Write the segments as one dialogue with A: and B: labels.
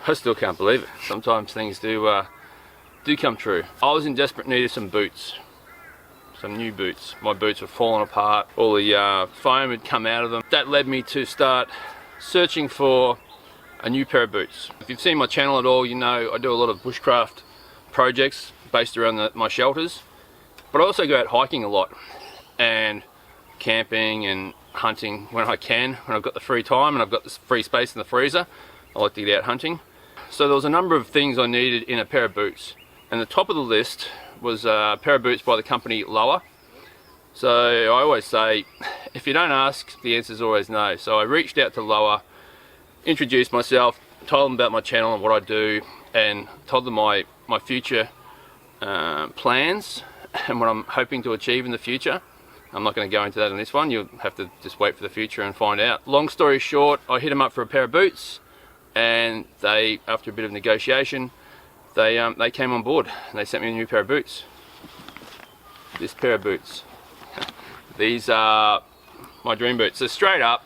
A: I still can't believe it. Sometimes things do come true. I was in desperate need of some boots. Some new boots. My boots were falling apart. All the foam had come out of them. That led me to start searching for a new pair of boots. If you've seen my channel at all, you know I do a lot of bushcraft projects based around my shelters. But I also go out hiking a lot and camping and hunting when I can, when I've got the free time and I've got this free space in the freezer. I like to get out hunting. So there was a number of things I needed in a pair of boots. And the top of the list was a pair of boots by the company LOWA. So I always say, if you don't ask, the answer is always no. So I reached out to LOWA, introduced myself, told them about my channel and what I do, and told them my future plans and what I'm hoping to achieve in the future. I'm not going to go into that in this one. You'll have to just wait for the future and find out. Long story short, I hit them up for a pair of boots, and they, after a bit of negotiation, they came on board and they sent me a new pair of boots. This pair of boots. These are my dream boots. So straight up,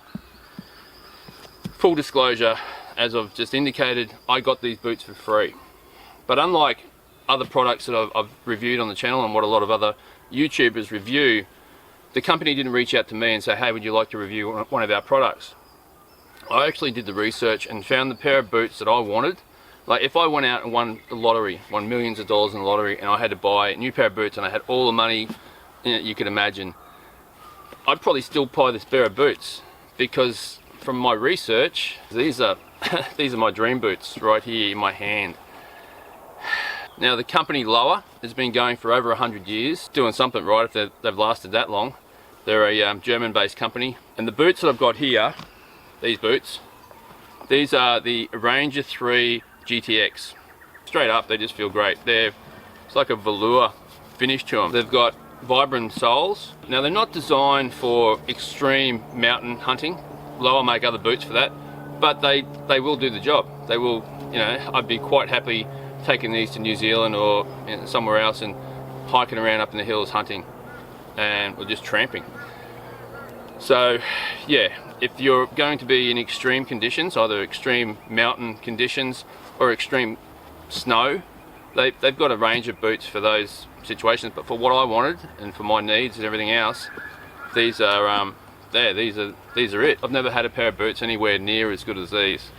A: full disclosure, as I've just indicated, I got these boots for free. But unlike other products that I've reviewed on the channel and what a lot of other YouTubers review, the company didn't reach out to me and say, hey, would you like to review one of our products? I actually did the research and found the pair of boots that I wanted. Like if I went out and won the lottery, won millions of dollars in the lottery, and I had to buy a new pair of boots and I had all the money in it you could imagine, I'd probably still buy this pair of boots, because from my research, these are these are my dream boots right here in my hand. Now the company LOWA has been going for over 100 years, doing something right if they've lasted that long. They're a German-based company, and the boots that I've got here, these boots, these are the Ranger III GTX. Straight up, they just feel great. It's like a velour finish to them. They've got vibrant soles. Now they're not designed for extreme mountain hunting. LOWA make other boots for that, but they will do the job. They will, you know, I'd be quite happy taking these to New Zealand or somewhere else and hiking around up in the hills hunting or just tramping. So yeah, if you're going to be in extreme conditions, either extreme mountain conditions or extreme snow, they've got a range of boots for those situations. But for what I wanted and for my needs and everything else, these are these are it. I've never had a pair of boots anywhere near as good as these.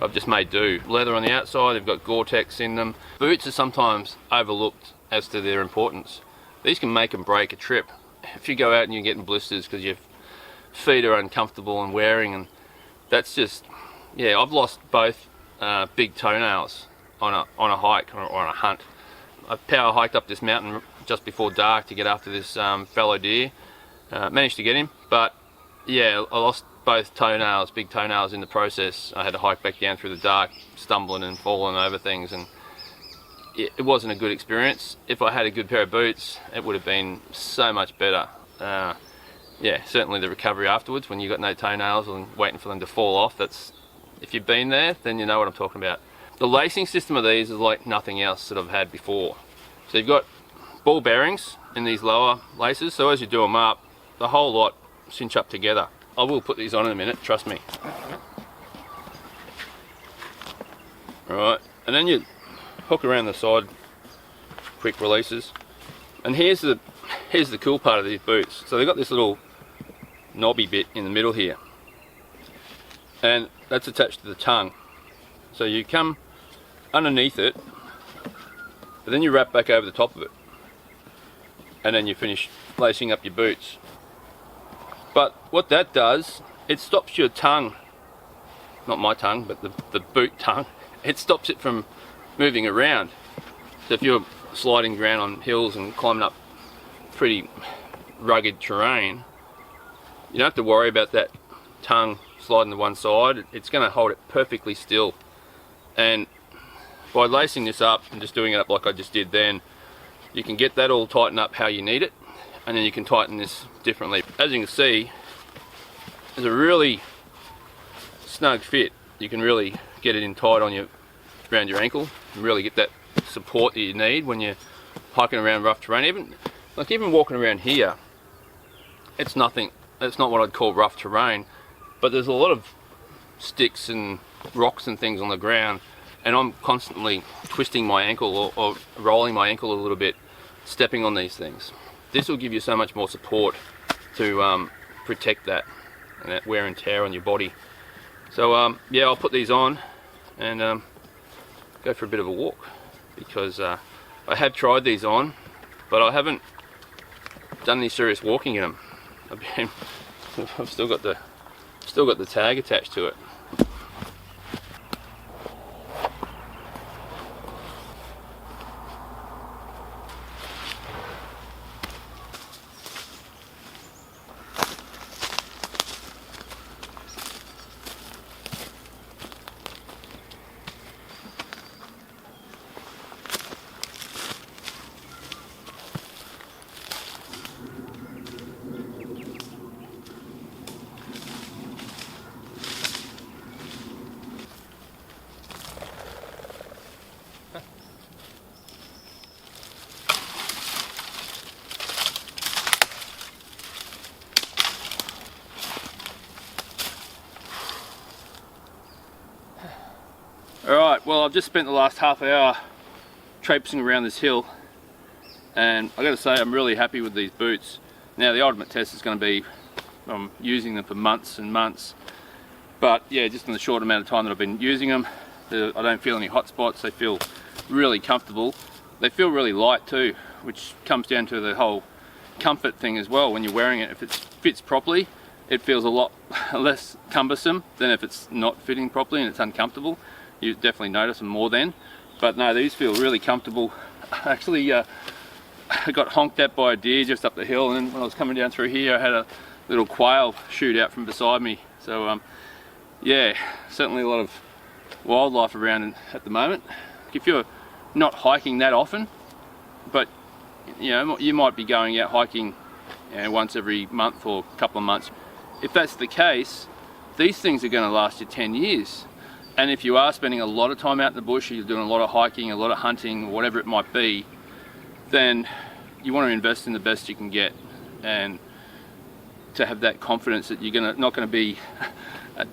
A: I've just made do. Leather on the outside, they've got Gore-Tex in them. Boots are sometimes overlooked as to their importance. These can make and break a trip. If you go out and you're getting blisters because your feet are uncomfortable and wearing, and that's just, yeah, I've lost both big toenails on a hike or on a hunt. I power hiked up this mountain just before dark to get after this fallow deer. Managed to get him, but yeah, I lost both toenails, big toenails in the process. I had to hike back down through the dark, stumbling and falling over things, and it wasn't a good experience. If I had a good pair of boots, it would have been so much better. Yeah, certainly the recovery afterwards when you've got no toenails and waiting for them to fall off, that's, if you've been there, then you know what I'm talking about. The lacing system of these is like nothing else that I've had before. So you've got ball bearings in these lower laces, so as you do them up, the whole lot cinch up together. I will put these on in a minute, trust me. Alright, and then you hook around the side, quick releases. And here's the cool part of these boots. So they've got this little knobby bit in the middle here, and that's attached to the tongue. So you come underneath it, but then you wrap back over the top of it, and then you finish lacing up your boots. But what that does, it stops your tongue, not my tongue, but the boot tongue, it stops it from moving around. So if you're sliding around on hills and climbing up pretty rugged terrain, you don't have to worry about that tongue sliding to one side. It's going to hold it perfectly still. And by lacing this up and just doing it up like I just did then, you can get that all tightened up how you need it, and then you can tighten this differently. As you can see, there's a really snug fit. You can really get it in tight on around your ankle and really get that support that you need when you're hiking around rough terrain. Even walking around here, it's not what I'd call rough terrain, but there's a lot of sticks and rocks and things on the ground, and I'm constantly twisting my ankle or rolling my ankle a little bit, stepping on these things. This will give you so much more support to protect that and that wear and tear on your body. So yeah, I'll put these on and go for a bit of a walk, because I have tried these on, but I haven't done any serious walking in them. I've still got the tag attached to it. Alright, well, I've just spent the last half hour traipsing around this hill, and I gotta say I'm really happy with these boots. Now the ultimate test is going to be I'm using them for months and months, but yeah, just in the short amount of time that I've been using them, I don't feel any hot spots. They feel really comfortable. They feel really light too, which comes down to the whole comfort thing as well. When you're wearing it, if it fits properly, it feels a lot less cumbersome than if it's not fitting properly and it's uncomfortable. You definitely notice them more then. But no, these feel really comfortable. Actually, I got honked at by a deer just up the hill, and then when I was coming down through here, I had a little quail shoot out from beside me. So yeah, certainly a lot of wildlife around at the moment. If you're not hiking that often, but you know, you might be going out hiking, you know, once every month or a couple of months. If that's the case, these things are going to last you 10 years. And if you are spending a lot of time out in the bush, you're doing a lot of hiking, a lot of hunting, whatever it might be, then you want to invest in the best you can get, and to have that confidence that you're not going to be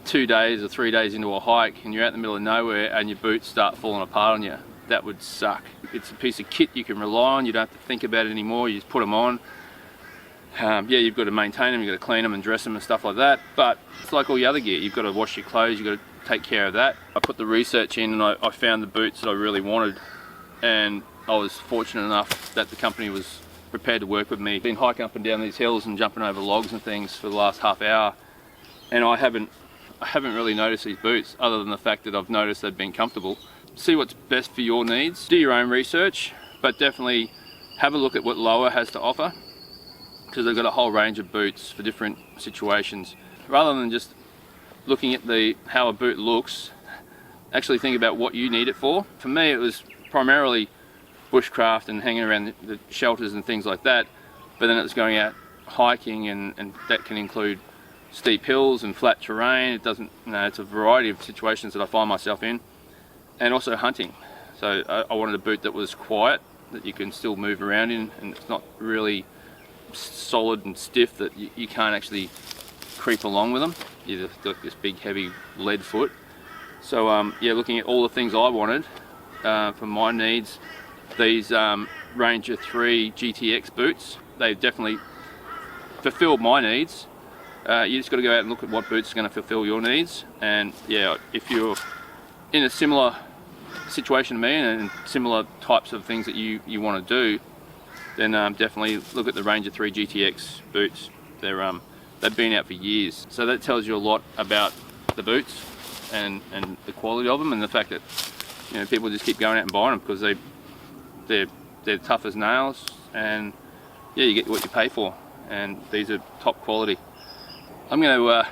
A: 2 days or 3 days into a hike and you're out in the middle of nowhere and your boots start falling apart on you. That would suck. It's a piece of kit you can rely on. You don't have to think about it anymore. You just put them on. Yeah, you've got to maintain them, you've got to clean them and dress them and stuff like that, but it's like all the other gear. You've got to wash your clothes, you've got to take care of that. I put the research in and I found the boots that I really wanted, and I was fortunate enough that the company was prepared to work with me. I've been hiking up and down these hills and jumping over logs and things for the last half hour, and I haven't really noticed these boots, other than the fact that I've noticed they've been comfortable. See what's best for your needs. Do your own research, but definitely have a look at what LOWA has to offer, because they've got a whole range of boots for different situations. Rather than just looking at how a boot looks, actually think about what you need it for. For me, it was primarily bushcraft and hanging around the shelters and things like that, but then it was going out hiking, and that can include steep hills and flat terrain. It doesn't, you know, it's a variety of situations that I find myself in, and also hunting. So I wanted a boot that was quiet, that you can still move around in, and it's not really solid and stiff that you can't actually creep along with them. You've got this big heavy lead foot. So yeah, looking at all the things I wanted for my needs, these Ranger III GTX boots, they've definitely fulfilled my needs. You just got to go out and look at what boots are going to fulfill your needs, and yeah, if you're in a similar situation to me and similar types of things that you want to do, then definitely look at the Ranger III GTX boots. They've been out for years, so that tells you a lot about the boots and the quality of them, and the fact that, you know, people just keep going out and buying them because they're tough as nails, and yeah, you get what you pay for, and these are top quality. I'm going to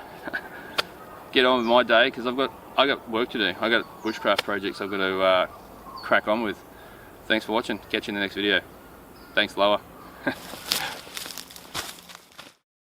A: get on with my day, because I got work to do. I got bushcraft projects I've got to crack on with. Thanks for watching. Catch you in the next video. Thanks, LOWA.